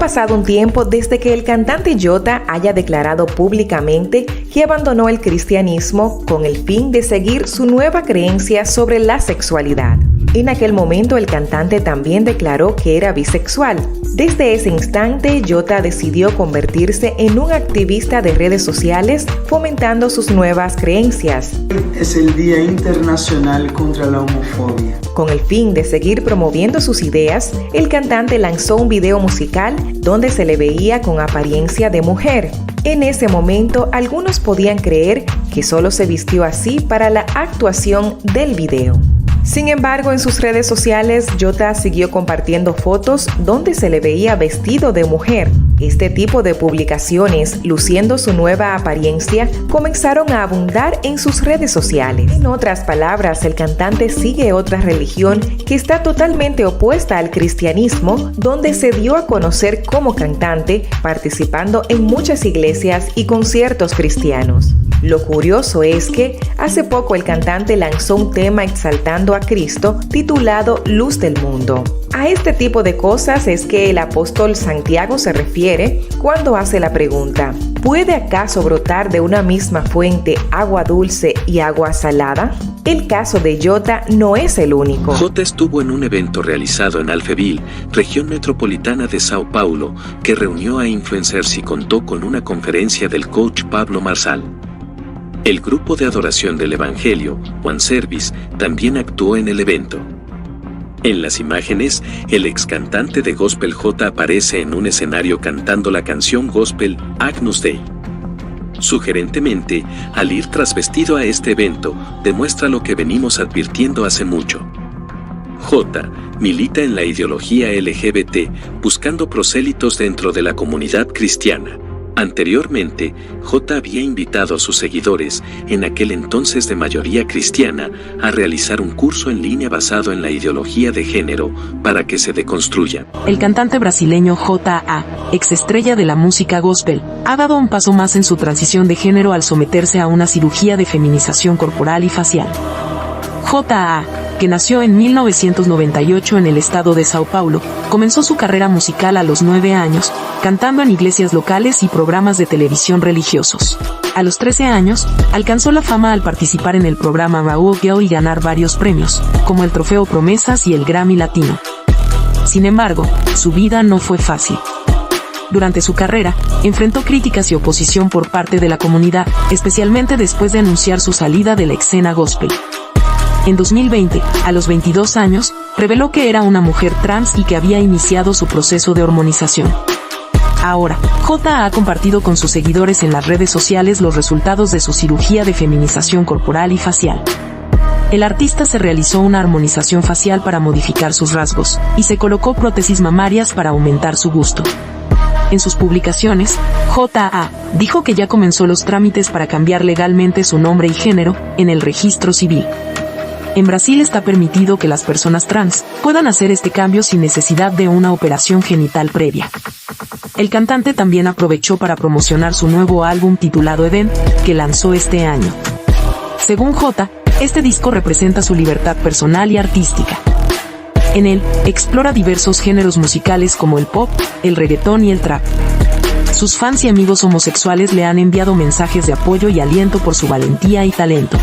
pasado un tiempo desde que el cantante Jota haya declarado públicamente que abandonó el cristianismo con el fin de seguir su nueva creencia sobre la sexualidad. En aquel momento el cantante también declaró que era bisexual. Desde ese instante, Jota decidió convertirse en un activista de redes sociales, fomentando sus nuevas creencias. Es el Día Internacional contra la Homofobia. Con el fin de seguir promoviendo sus ideas, el cantante lanzó un video musical donde se le veía con apariencia de mujer. En ese momento, algunos podían creer que solo se vistió así para la actuación del video. Sin embargo, en sus redes sociales, Jota siguió compartiendo fotos donde se le veía vestido de mujer. Este tipo de publicaciones, luciendo su nueva apariencia, comenzaron a abundar en sus redes sociales. En otras palabras, el cantante sigue otra religión que está totalmente opuesta al cristianismo, donde se dio a conocer como cantante, participando en muchas iglesias y conciertos cristianos. Lo curioso es que hace poco el cantante lanzó un tema exaltando a Cristo titulado Luz del Mundo. A este tipo de cosas es que el apóstol Santiago se refiere cuando hace la pregunta: ¿puede acaso brotar de una misma fuente agua dulce y agua salada? El caso de Jota no es el único. Jota estuvo en un evento realizado en Alphaville, región metropolitana de Sao Paulo, que reunió a influencers y contó con una conferencia del coach Pablo Marsal. El grupo de adoración del Evangelio, One Service, también actuó en el evento. En las imágenes, el ex cantante de gospel Jota aparece en un escenario cantando la canción gospel Agnus Dei. Sugerentemente, al ir trasvestido a este evento, demuestra lo que venimos advirtiendo hace mucho. Jota milita en la ideología LGBT, buscando prosélitos dentro de la comunidad cristiana. Anteriormente, Jota había invitado a sus seguidores, en aquel entonces de mayoría cristiana, a realizar un curso en línea basado en la ideología de género, para que se deconstruyan. El cantante brasileño J.A., ex estrella de la música gospel, ha dado un paso más en su transición de género al someterse a una cirugía de feminización corporal y facial. J.A., que nació en 1998 en el estado de Sao Paulo, comenzó su carrera musical a los 9 años, cantando en iglesias locales y programas de televisión religiosos. A los 13 años, alcanzó la fama al participar en el programa Raw Girl y ganar varios premios, como el Trofeo Promesas y el Grammy Latino. Sin embargo, su vida no fue fácil. Durante su carrera, enfrentó críticas y oposición por parte de la comunidad, especialmente después de anunciar su salida de la escena gospel. En 2020, a los 22 años, reveló que era una mujer trans y que había iniciado su proceso de hormonización. Ahora, J.A. ha compartido con sus seguidores en las redes sociales los resultados de su cirugía de feminización corporal y facial. El artista se realizó una armonización facial para modificar sus rasgos, y se colocó prótesis mamarias para aumentar su busto. En sus publicaciones, J.A. dijo que ya comenzó los trámites para cambiar legalmente su nombre y género en el registro civil. En Brasil está permitido que las personas trans puedan hacer este cambio sin necesidad de una operación genital previa. El cantante también aprovechó para promocionar su nuevo álbum titulado Edén, que lanzó este año. Según J, este disco representa su libertad personal y artística. En él, explora diversos géneros musicales como el pop, el reggaetón y el trap. Sus fans y amigos homosexuales le han enviado mensajes de apoyo y aliento por su valentía y talento.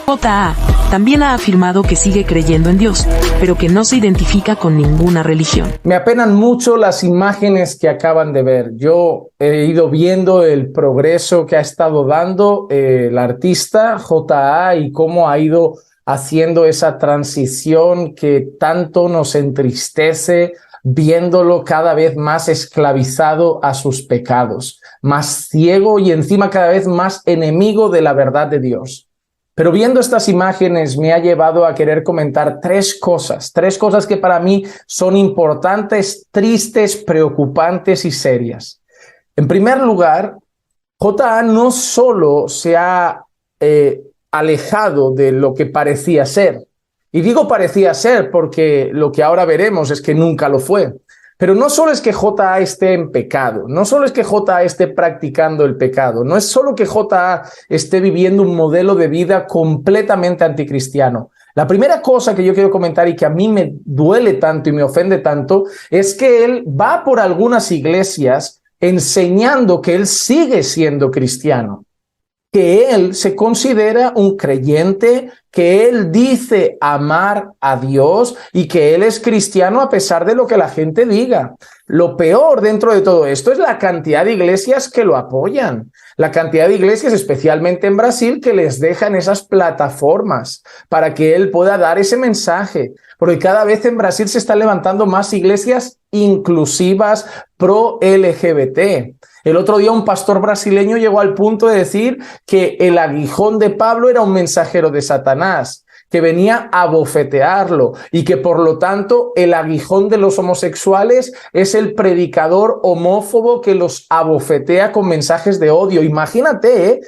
J.A. también ha afirmado que sigue creyendo en Dios, pero que no se identifica con ninguna religión. Me apenan mucho las imágenes que acaban de ver. Yo he ido viendo el progreso que ha estado dando el artista J.A. y cómo ha ido haciendo esa transición que tanto nos entristece, viéndolo cada vez más esclavizado a sus pecados, más ciego y encima cada vez más enemigo de la verdad de Dios. Pero viendo estas imágenes me ha llevado a querer comentar tres cosas que para mí son importantes, tristes, preocupantes y serias. En primer lugar, J.A. no solo se ha alejado de lo que parecía ser, y digo parecía ser porque lo que ahora veremos es que nunca lo fue. Pero no solo es que J.A. esté en pecado, no solo es que J.A. esté practicando el pecado, no es solo que J.A. esté viviendo un modelo de vida completamente anticristiano. La primera cosa que yo quiero comentar y que a mí me duele tanto y me ofende tanto es que él va por algunas iglesias enseñando que él sigue siendo cristiano, que él se considera un creyente, que él dice amar a Dios y que él es cristiano a pesar de lo que la gente diga. Lo peor dentro de todo esto es la cantidad de iglesias que lo apoyan, la cantidad de iglesias, especialmente en Brasil, que les dejan esas plataformas para que él pueda dar ese mensaje. Porque cada vez en Brasil se están levantando más iglesias inclusivas pro LGBT. El otro día un pastor brasileño llegó al punto de decir que el aguijón de Pablo era un mensajero de Satanás, que venía a bofetearlo y que por lo tanto el aguijón de los homosexuales es el predicador homófobo que los abofetea con mensajes de odio. Imagínate,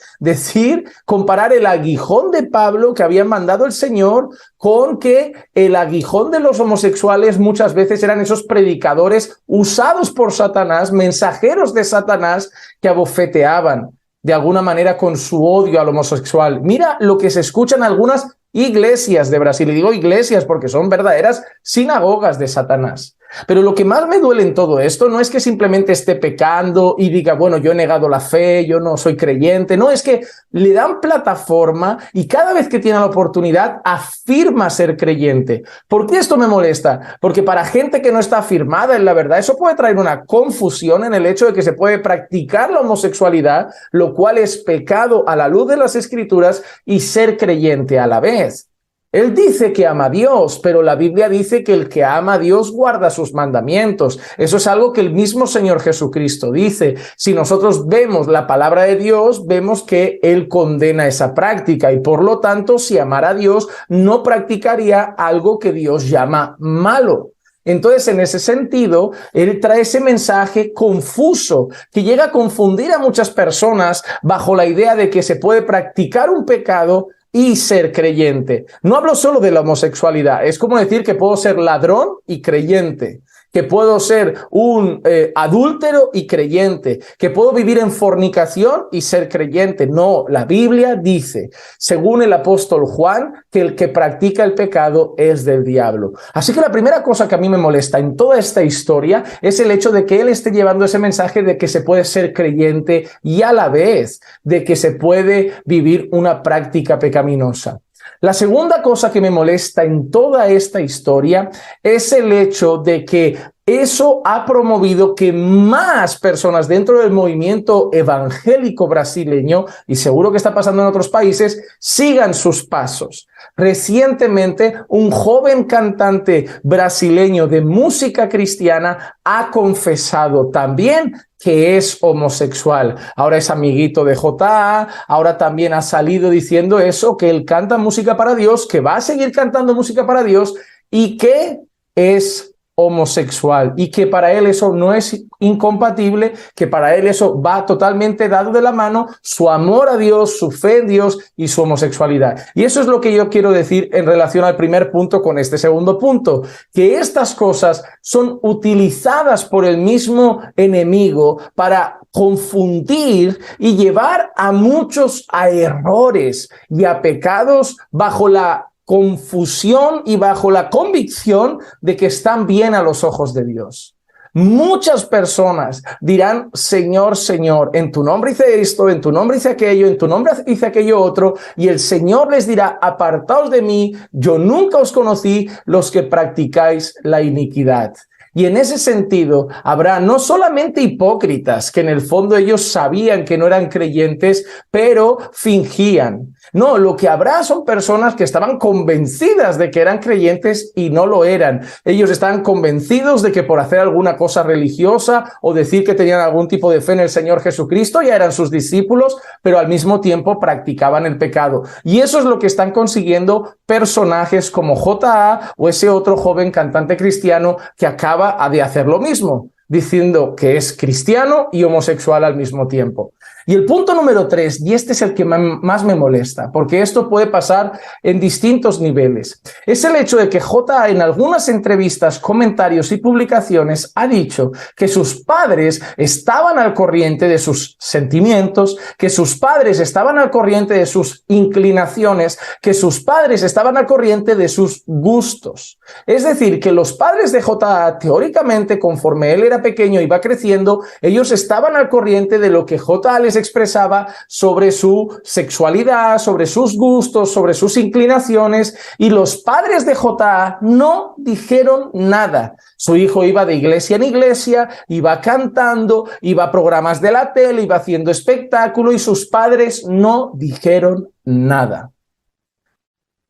comparar el aguijón de Pablo que había mandado el Señor con que el aguijón de los homosexuales muchas veces eran esos predicadores usados por Satanás, mensajeros de Satanás que abofeteaban de alguna manera con su odio al homosexual. Mira lo que se escucha en algunas iglesias de Brasil, y digo iglesias porque son verdaderas sinagogas de Satanás. Pero lo que más me duele en todo esto no es que simplemente esté pecando y diga, bueno, yo he negado la fe, yo no soy creyente. No, es que le dan plataforma y cada vez que tiene la oportunidad afirma ser creyente. ¿Por qué esto me molesta? Porque para gente que no está afirmada en la verdad, eso puede traer una confusión en el hecho de que se puede practicar la homosexualidad, lo cual es pecado a la luz de las Escrituras, y ser creyente a la vez. Él dice que ama a Dios, pero la Biblia dice que el que ama a Dios guarda sus mandamientos. Eso es algo que el mismo Señor Jesucristo dice. Si nosotros vemos la palabra de Dios, vemos que Él condena esa práctica y por lo tanto, si amara a Dios, no practicaría algo que Dios llama malo. Entonces, en ese sentido, él trae ese mensaje confuso que llega a confundir a muchas personas bajo la idea de que se puede practicar un pecado y ser creyente. No hablo solo de la homosexualidad, es como decir que puedo ser ladrón y creyente, que puedo ser un adúltero y creyente, que puedo vivir en fornicación y ser creyente. No, la Biblia dice, según el apóstol Juan, que el que practica el pecado es del diablo. Así que la primera cosa que a mí me molesta en toda esta historia es el hecho de que él esté llevando ese mensaje de que se puede ser creyente y a la vez de que se puede vivir una práctica pecaminosa. La segunda cosa que me molesta en toda esta historia es el hecho de que eso ha promovido que más personas dentro del movimiento evangélico brasileño, y seguro que está pasando en otros países, sigan sus pasos. Recientemente, un joven cantante brasileño de música cristiana ha confesado también que es homosexual. Ahora es amiguito de J.A., ahora también ha salido diciendo eso, que él canta música para Dios, que va a seguir cantando música para Dios y que es homosexual y que para él eso no es incompatible, que para él eso va totalmente dado de la mano, su amor a Dios, su fe en Dios y su homosexualidad. Y eso es lo que yo quiero decir en relación al primer punto con este segundo punto, que estas cosas son utilizadas por el mismo enemigo para confundir y llevar a muchos a errores y a pecados bajo la confusión y bajo la convicción de que están bien a los ojos de Dios. Muchas personas dirán, Señor, Señor, en tu nombre hice esto, en tu nombre hice aquello, en tu nombre hice aquello otro, y el Señor les dirá, apartaos de mí, yo nunca os conocí, los que practicáis la iniquidad. Y en ese sentido, habrá no solamente hipócritas, que en el fondo ellos sabían que no eran creyentes, pero fingían. No, lo que habrá son personas que estaban convencidas de que eran creyentes y no lo eran. Ellos estaban convencidos de que por hacer alguna cosa religiosa o decir que tenían algún tipo de fe en el Señor Jesucristo ya eran sus discípulos, pero al mismo tiempo practicaban el pecado. Y eso es lo que están consiguiendo personajes como J.A. o ese otro joven cantante cristiano que acaba de hacer lo mismo, diciendo que es cristiano y homosexual al mismo tiempo. Y el punto número 3, y este es el que más me molesta, porque esto puede pasar en distintos niveles, es el hecho de que J.A. en algunas entrevistas, comentarios y publicaciones ha dicho que sus padres estaban al corriente de sus sentimientos, que sus padres estaban al corriente de sus inclinaciones, que sus padres estaban al corriente de sus gustos. Es decir, que los padres de J.A., teóricamente, conforme él era pequeño y va creciendo, ellos estaban al corriente de lo que J.A. les expresaba sobre su sexualidad, sobre sus gustos, sobre sus inclinaciones, y los padres de J.A. no dijeron nada. Su hijo iba de iglesia en iglesia, iba cantando, iba a programas de la tele, iba haciendo espectáculo, y sus padres no dijeron nada.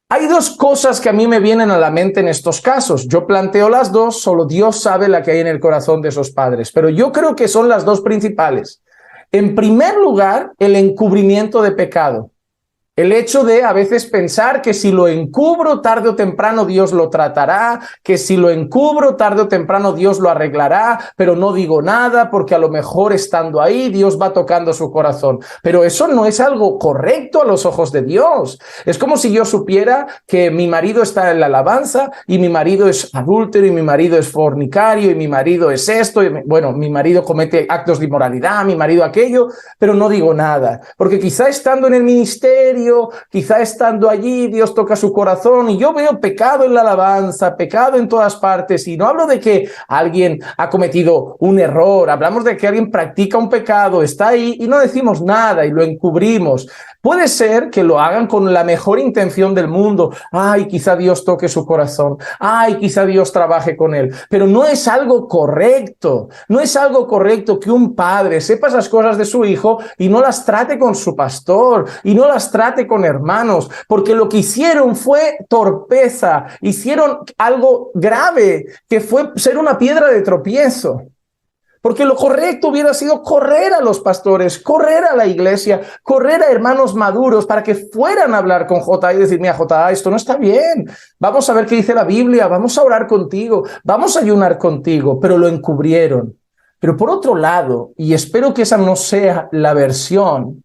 Hay dos cosas que a mí me vienen a la mente en estos casos. Yo planteo las dos, solo Dios sabe la que hay en el corazón de esos padres, pero yo creo que son las dos principales. En primer lugar, el encubrimiento de pecado. El hecho de a veces pensar que si lo encubro tarde o temprano Dios lo tratará, que si lo encubro tarde o temprano Dios lo arreglará, pero no digo nada porque a lo mejor estando ahí Dios va tocando su corazón. Pero eso no es algo correcto a los ojos de Dios. Es como si yo supiera que mi marido está en la alabanza y mi marido es adúltero y mi marido es fornicario y mi marido es esto, y bueno, mi marido comete actos de inmoralidad, mi marido aquello, pero no digo nada. Porque quizá estando en el ministerio, quizá estando allí, Dios toca su corazón y yo veo pecado en la alabanza, pecado en todas partes, y no hablo de que alguien ha cometido un error, hablamos de que alguien practica un pecado, está ahí y no decimos nada y lo encubrimos. Puede ser que lo hagan con la mejor intención del mundo. Ay, quizá Dios toque su corazón. Ay, quizá Dios trabaje con él. Pero no es algo correcto. No es algo correcto que un padre sepa esas cosas de su hijo y no las trate con su pastor y no las trate con hermanos, porque lo que hicieron fue torpeza. Hicieron algo grave, que fue ser una piedra de tropiezo. Porque lo correcto hubiera sido correr a los pastores, correr a la iglesia, correr a hermanos maduros para que fueran a hablar con J.A. y decir, mira, J.A., esto no está bien, vamos a ver qué dice la Biblia, vamos a orar contigo, vamos a ayunar contigo, pero lo encubrieron. Pero por otro lado, y espero que esa no sea la versión,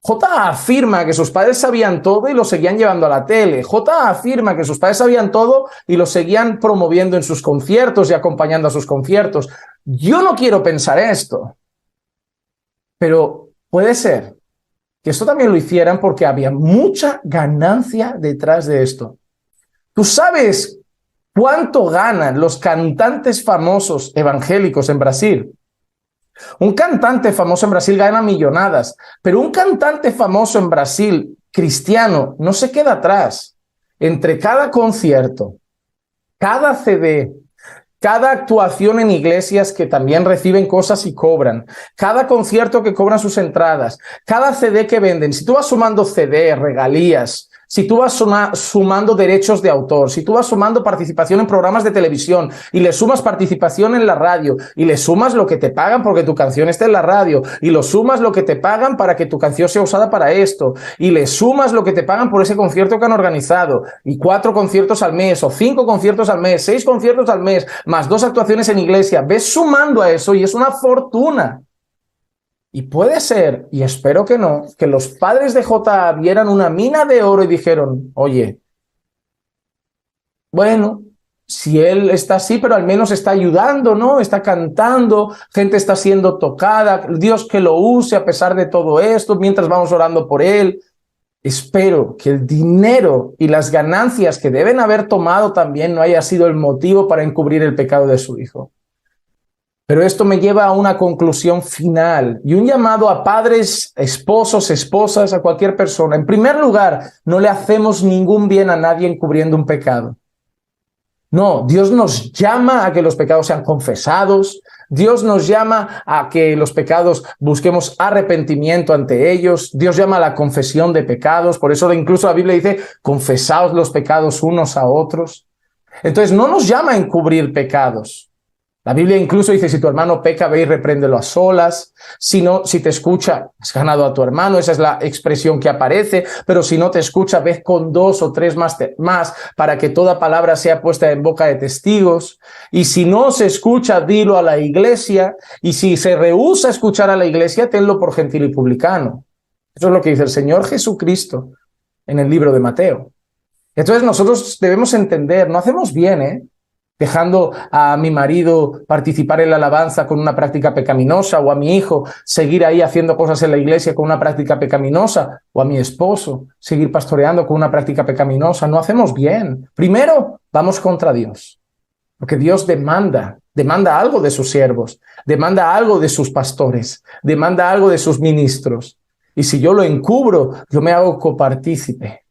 J.A. afirma que sus padres sabían todo y lo seguían llevando a la tele. J.A. afirma que sus padres sabían todo y lo seguían promoviendo en sus conciertos y acompañando a sus conciertos. Yo no quiero pensar esto, pero puede ser que esto también lo hicieran porque había mucha ganancia detrás de esto. ¿Tú sabes cuánto ganan los cantantes famosos evangélicos en Brasil? Un cantante famoso en Brasil gana millonadas, pero un cantante famoso en Brasil, cristiano, no se queda atrás. Entre cada concierto, cada CD, cada actuación en iglesias que también reciben cosas y cobran, cada concierto que cobran sus entradas, cada CD que venden, si tú vas sumando CD, regalías, si tú vas sumando derechos de autor, si tú vas sumando participación en programas de televisión y le sumas participación en la radio y le sumas lo que te pagan porque tu canción esté en la radio y lo sumas lo que te pagan para que tu canción sea usada para esto y le sumas lo que te pagan por ese concierto que han organizado y 4 conciertos al mes o 5 conciertos al mes, 6 conciertos al mes, más 2 actuaciones en iglesia, ves sumando a eso y es una fortuna. Y puede ser, y espero que no, que los padres de J.A. vieran una mina de oro y dijeron, oye, bueno, si él está así, pero al menos está ayudando, ¿no? Está cantando, gente está siendo tocada, Dios que lo use a pesar de todo esto, mientras vamos orando por él. Espero que el dinero y las ganancias que deben haber tomado también no haya sido el motivo para encubrir el pecado de su hijo. Pero esto me lleva a una conclusión final y un llamado a padres, esposos, esposas, a cualquier persona. En primer lugar, no le hacemos ningún bien a nadie encubriendo un pecado. No, Dios nos llama a que los pecados sean confesados. Dios nos llama a que los pecados busquemos arrepentimiento ante ellos. Dios llama a la confesión de pecados. Por eso incluso la Biblia dice, confesaos los pecados unos a otros. Entonces no nos llama a encubrir pecados. La Biblia incluso dice, si tu hermano peca, ve y repréndelo a solas. Si no, si te escucha, has ganado a tu hermano. Esa es la expresión que aparece. Pero si no te escucha, ve con 2 o 3 más para que toda palabra sea puesta en boca de testigos. Y si no se escucha, dilo a la iglesia. Y si se rehúsa a escuchar a la iglesia, tenlo por gentil y publicano. Eso es lo que dice el Señor Jesucristo en el libro de Mateo. Entonces nosotros debemos entender, no hacemos bien, dejando a mi marido participar en la alabanza con una práctica pecaminosa, o a mi hijo seguir ahí haciendo cosas en la iglesia con una práctica pecaminosa, o a mi esposo seguir pastoreando con una práctica pecaminosa. No hacemos bien. Primero, vamos contra Dios, porque Dios demanda algo de sus siervos, demanda algo de sus pastores, demanda algo de sus ministros. Y si yo lo encubro, yo me hago copartícipe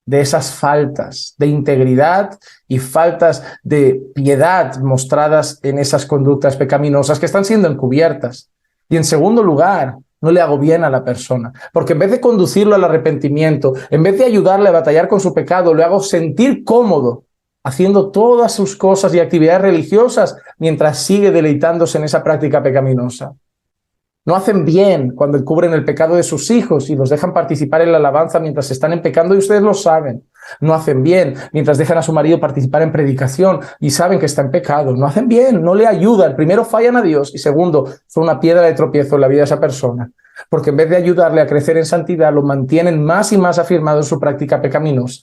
de esas faltas de integridad y faltas de piedad mostradas en esas conductas pecaminosas que están siendo encubiertas. Y en segundo lugar, no le hago bien a la persona, porque en vez de conducirlo al arrepentimiento, en vez de ayudarle a batallar con su pecado, le hago sentir cómodo haciendo todas sus cosas y actividades religiosas mientras sigue deleitándose en esa práctica pecaminosa. No hacen bien cuando encubren el pecado de sus hijos y los dejan participar en la alabanza mientras están en pecado y ustedes lo saben. No hacen bien mientras dejan a su marido participar en predicación y saben que está en pecado. No hacen bien, no le ayudan. Primero, fallan a Dios y segundo, son una piedra de tropiezo en la vida de esa persona. Porque en vez de ayudarle a crecer en santidad, lo mantienen más y más afirmado en su práctica pecaminosa.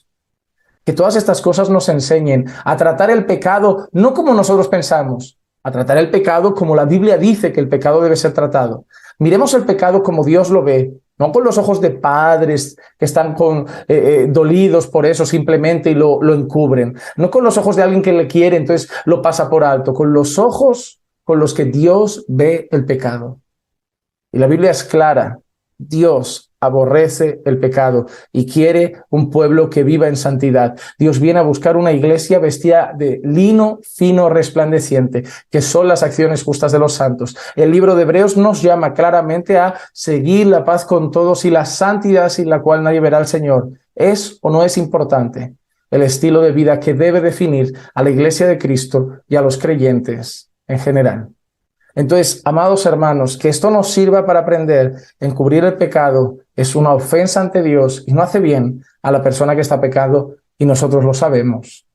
Que todas estas cosas nos enseñen a tratar el pecado no como nosotros pensamos, a tratar el pecado como la Biblia dice que el pecado debe ser tratado. Miremos el pecado como Dios lo ve, no con los ojos de padres que están dolidos por eso simplemente y lo encubren, no con los ojos de alguien que le quiere, entonces lo pasa por alto, con los ojos con los que Dios ve el pecado. Y la Biblia es clara, Dios aborrece el pecado y quiere un pueblo que viva en santidad. Dios viene a buscar una iglesia vestida de lino fino resplandeciente, que son las acciones justas de los santos. El libro de Hebreos nos llama claramente a seguir la paz con todos y la santidad sin la cual nadie verá al Señor. ¿Es o no es importante el estilo de vida que debe definir a la iglesia de Cristo y a los creyentes en general? Entonces, amados hermanos, que esto nos sirva para aprender. Encubrir el pecado es una ofensa ante Dios y no hace bien a la persona que está pecando y nosotros lo sabemos.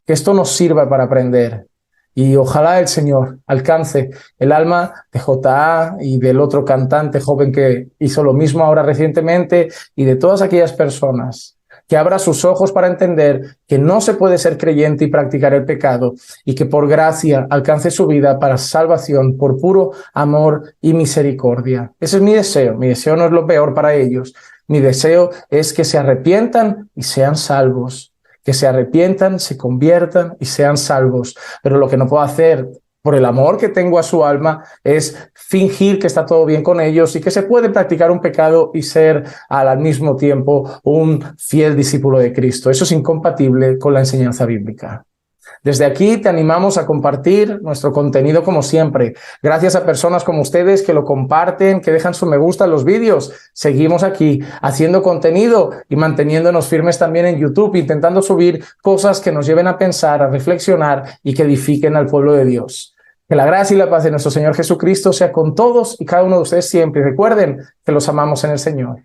Que esto nos sirva para aprender. Y ojalá el Señor alcance el alma de J.A. y del otro cantante joven que hizo lo mismo ahora recientemente y de todas aquellas personas. Que abra sus ojos para entender que no se puede ser creyente y practicar el pecado y que por gracia alcance su vida para salvación por puro amor y misericordia. Ese es mi deseo. Mi deseo no es lo peor para ellos. Mi deseo es que se arrepientan y sean salvos. Que se arrepientan, se conviertan y sean salvos. Pero lo que no puedo hacer por el amor que tengo a su alma es fingir que está todo bien con ellos y que se puede practicar un pecado y ser al mismo tiempo un fiel discípulo de Cristo. Eso es incompatible con la enseñanza bíblica. Desde aquí te animamos a compartir nuestro contenido como siempre. Gracias a personas como ustedes que lo comparten, que dejan su me gusta en los vídeos. Seguimos aquí haciendo contenido y manteniéndonos firmes también en YouTube, intentando subir cosas que nos lleven a pensar, a reflexionar y que edifiquen al pueblo de Dios. Que la gracia y la paz de nuestro Señor Jesucristo sea con todos y cada uno de ustedes siempre. Y recuerden que los amamos en el Señor.